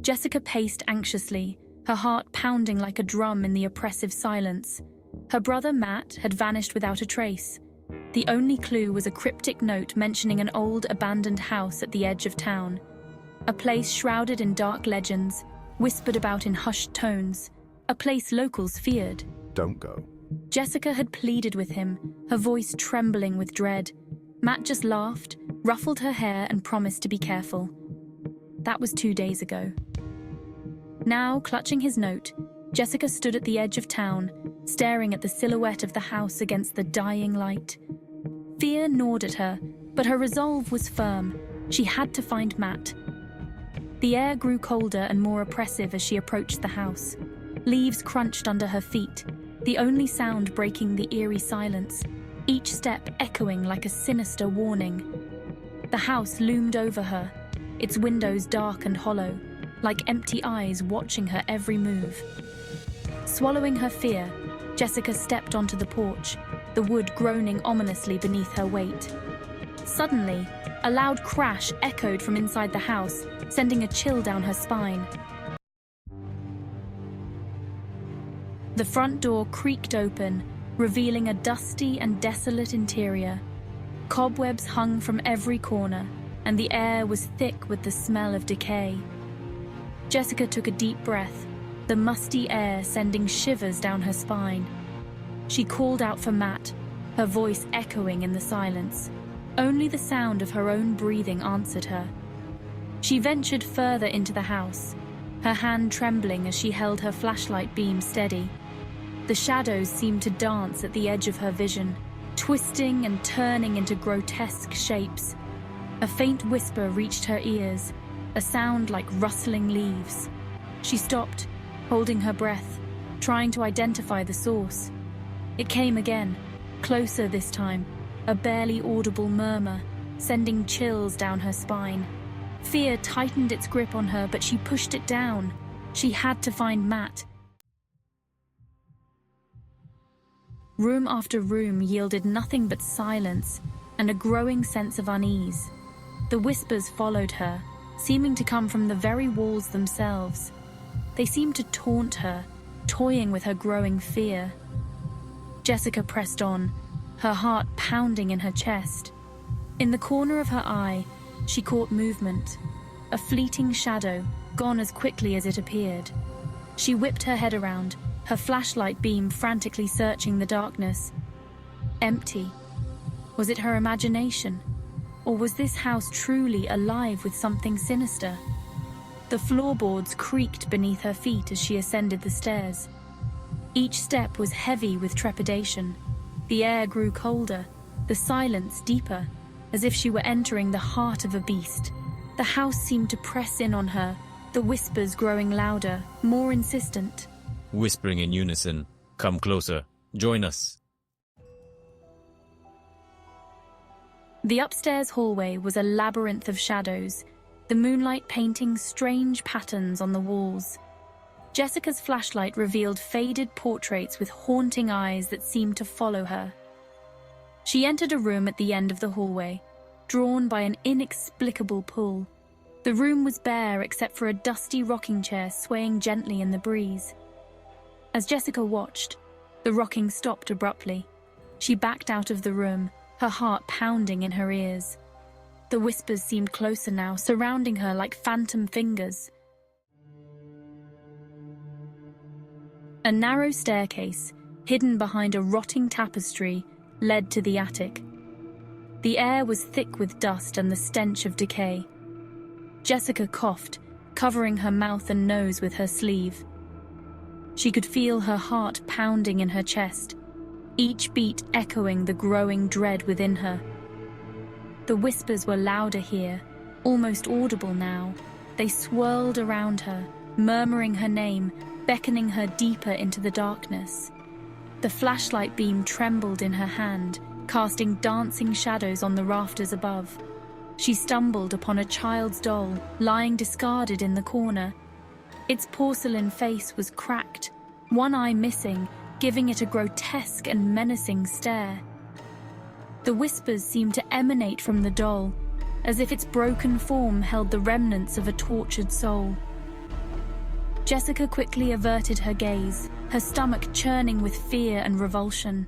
Jessica paced anxiously, her heart pounding like a drum in the oppressive silence. Her brother Matt had vanished without a trace. The only clue was a cryptic note mentioning an old abandoned house at the edge of town. A place shrouded in dark legends, whispered about in hushed tones. A place locals feared. Don't go. Jessica had pleaded with him, her voice trembling with dread. Matt just laughed, ruffled her hair, and promised to be careful. That was 2 days ago. Now, clutching his note, Jessica stood at the edge of town, staring at the silhouette of the house against the dying light. Fear gnawed at her, but her resolve was firm. She had to find Matt. The air grew colder and more oppressive as she approached the house. Leaves crunched under her feet, the only sound breaking the eerie silence, each step echoing like a sinister warning. The house loomed over her, its windows dark and hollow, like empty eyes watching her every move. Swallowing her fear, Jessica stepped onto the porch, the wood groaning ominously beneath her weight. Suddenly, a loud crash echoed from inside the house, sending a chill down her spine. The front door creaked open, revealing a dusty and desolate interior. Cobwebs hung from every corner, and the air was thick with the smell of decay. Jessica took a deep breath, the musty air sending shivers down her spine. She called out for Matt, her voice echoing in the silence. Only the sound of her own breathing answered her. She ventured further into the house, her hand trembling as she held her flashlight beam steady. The shadows seemed to dance at the edge of her vision, twisting and turning into grotesque shapes. A faint whisper reached her ears, a sound like rustling leaves. She stopped, holding her breath, trying to identify the source. It came again, closer this time, a barely audible murmur, sending chills down her spine. Fear tightened its grip on her, but she pushed it down. She had to find Matt. Room after room yielded nothing but silence and a growing sense of unease. The whispers followed her, seeming to come from the very walls themselves. They seemed to taunt her, toying with her growing fear. Jessica pressed on, her heart pounding in her chest. In the corner of her eye, she caught movement, a fleeting shadow, gone as quickly as it appeared. She whipped her head around, her flashlight beam frantically searching the darkness. Empty. Was it her imagination? Or was this house truly alive with something sinister? The floorboards creaked beneath her feet as she ascended the stairs. Each step was heavy with trepidation. The air grew colder, the silence deeper, as if she were entering the heart of a beast. The house seemed to press in on her, the whispers growing louder, more insistent. Whispering in unison, "Come closer, join us." The upstairs hallway was a labyrinth of shadows, the moonlight painting strange patterns on the walls. Jessica's flashlight revealed faded portraits with haunting eyes that seemed to follow her. She entered a room at the end of the hallway, drawn by an inexplicable pull. The room was bare except for a dusty rocking chair swaying gently in the breeze. As Jessica watched, the rocking stopped abruptly. She backed out of the room, her heart pounding in her ears. The whispers seemed closer now, surrounding her like phantom fingers. A narrow staircase, hidden behind a rotting tapestry, led to the attic. The air was thick with dust and the stench of decay. Jessica coughed, covering her mouth and nose with her sleeve. She could feel her heart pounding in her chest, each beat echoing the growing dread within her. The whispers were louder here, almost audible now. They swirled around her, murmuring her name, beckoning her deeper into the darkness. The flashlight beam trembled in her hand, casting dancing shadows on the rafters above. She stumbled upon a child's doll, lying discarded in the corner. Its porcelain face was cracked, one eye missing, giving it a grotesque and menacing stare. The whispers seemed to emanate from the doll, as if its broken form held the remnants of a tortured soul. Jessica quickly averted her gaze, her stomach churning with fear and revulsion.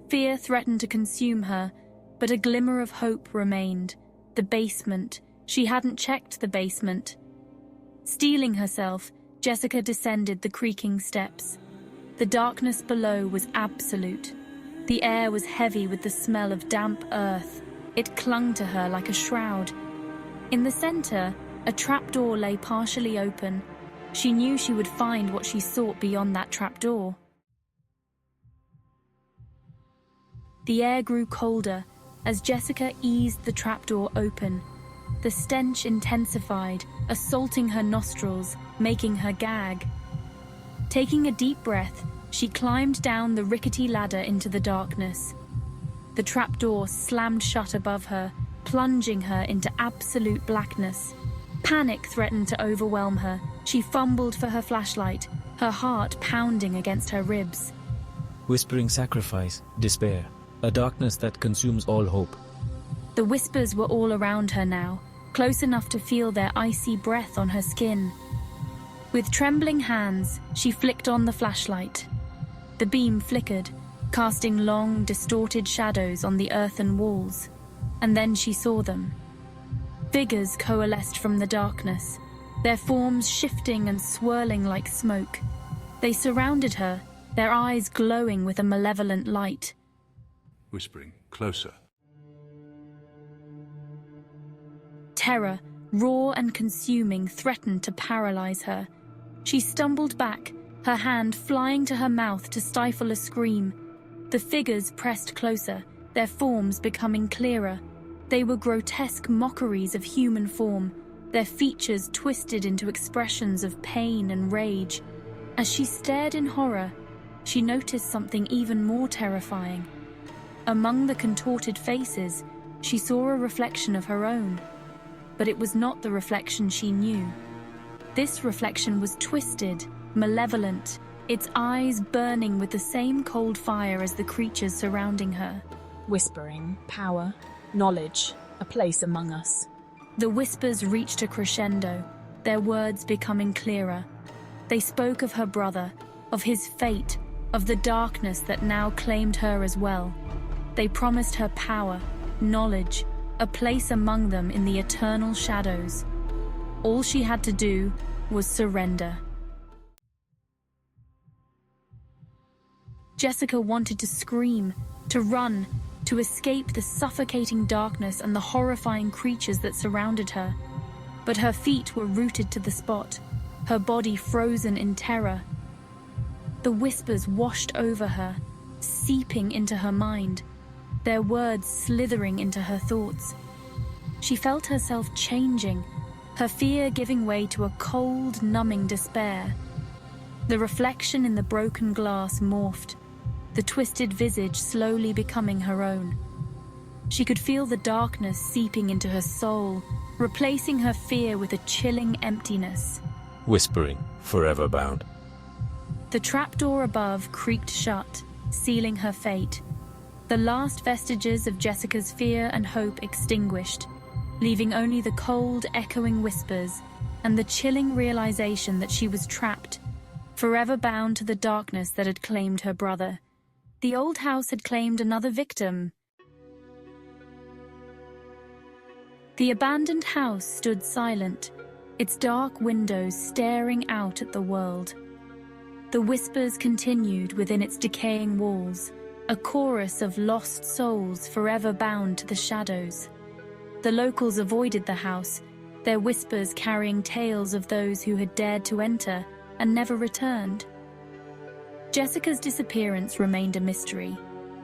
Fear threatened to consume her, but a glimmer of hope remained. The basement. She hadn't checked the basement. Steeling herself, Jessica descended the creaking steps. The darkness below was absolute. The air was heavy with the smell of damp earth. It clung to her like a shroud. In the center, a trapdoor lay partially open. She knew she would find what she sought beyond that trapdoor. The air grew colder as Jessica eased the trapdoor open. The stench intensified, assaulting her nostrils, making her gag. Taking a deep breath, she climbed down the rickety ladder into the darkness. The trapdoor slammed shut above her, plunging her into absolute blackness. Panic threatened to overwhelm her. She fumbled for her flashlight, her heart pounding against her ribs. Whispering sacrifice, despair, a darkness that consumes all hope. The whispers were all around her now, close enough to feel their icy breath on her skin. With trembling hands, she flicked on the flashlight. The beam flickered, casting long, distorted shadows on the earthen walls. And then she saw them. Figures coalesced from the darkness, their forms shifting and swirling like smoke. They surrounded her, their eyes glowing with a malevolent light. Whispering closer. Terror, raw and consuming, threatened to paralyze her. She stumbled back, her hand flying to her mouth to stifle a scream. The figures pressed closer, their forms becoming clearer. They were grotesque mockeries of human form, their features twisted into expressions of pain and rage. As she stared in horror, she noticed something even more terrifying. Among the contorted faces, she saw a reflection of her own. But it was not the reflection she knew. This reflection was twisted, malevolent, its eyes burning with the same cold fire as the creatures surrounding her. Whispering, power, knowledge, a place among us. The whispers reached a crescendo, their words becoming clearer. They spoke of her brother, of his fate, of the darkness that now claimed her as well. They promised her power, knowledge, a place among them in the eternal shadows. All she had to do was surrender. Jessica wanted to scream, to run, to escape the suffocating darkness and the horrifying creatures that surrounded her. But her feet were rooted to the spot, her body frozen in terror. The whispers washed over her, seeping into her mind, their words slithering into her thoughts. She felt herself changing, her fear giving way to a cold, numbing despair. The reflection in the broken glass morphed, the twisted visage slowly becoming her own. She could feel the darkness seeping into her soul, replacing her fear with a chilling emptiness. Whispering, forever bound. The trapdoor above creaked shut, sealing her fate. The last vestiges of Jessica's fear and hope extinguished, leaving only the cold, echoing whispers and the chilling realization that she was trapped, forever bound to the darkness that had claimed her brother. The old house had claimed another victim. The abandoned house stood silent, its dark windows staring out at the world. The whispers continued within its decaying walls, a chorus of lost souls forever bound to the shadows. The locals avoided the house, their whispers carrying tales of those who had dared to enter and never returned. Jessica's disappearance remained a mystery,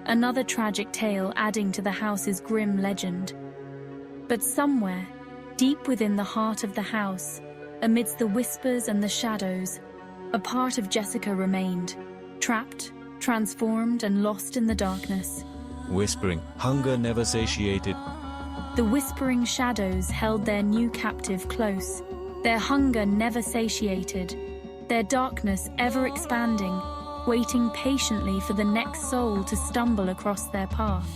another tragic tale adding to the house's grim legend. But somewhere, deep within the heart of the house, amidst the whispers and the shadows, a part of Jessica remained, trapped, transformed, and lost in the darkness. Whispering, hunger never satiated. The whispering shadows held their new captive close, their hunger never satiated, their darkness ever expanding, waiting patiently for the next soul to stumble across their path.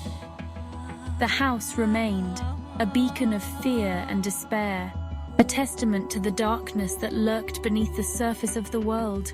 The house remained, a beacon of fear and despair, a testament to the darkness that lurked beneath the surface of the world.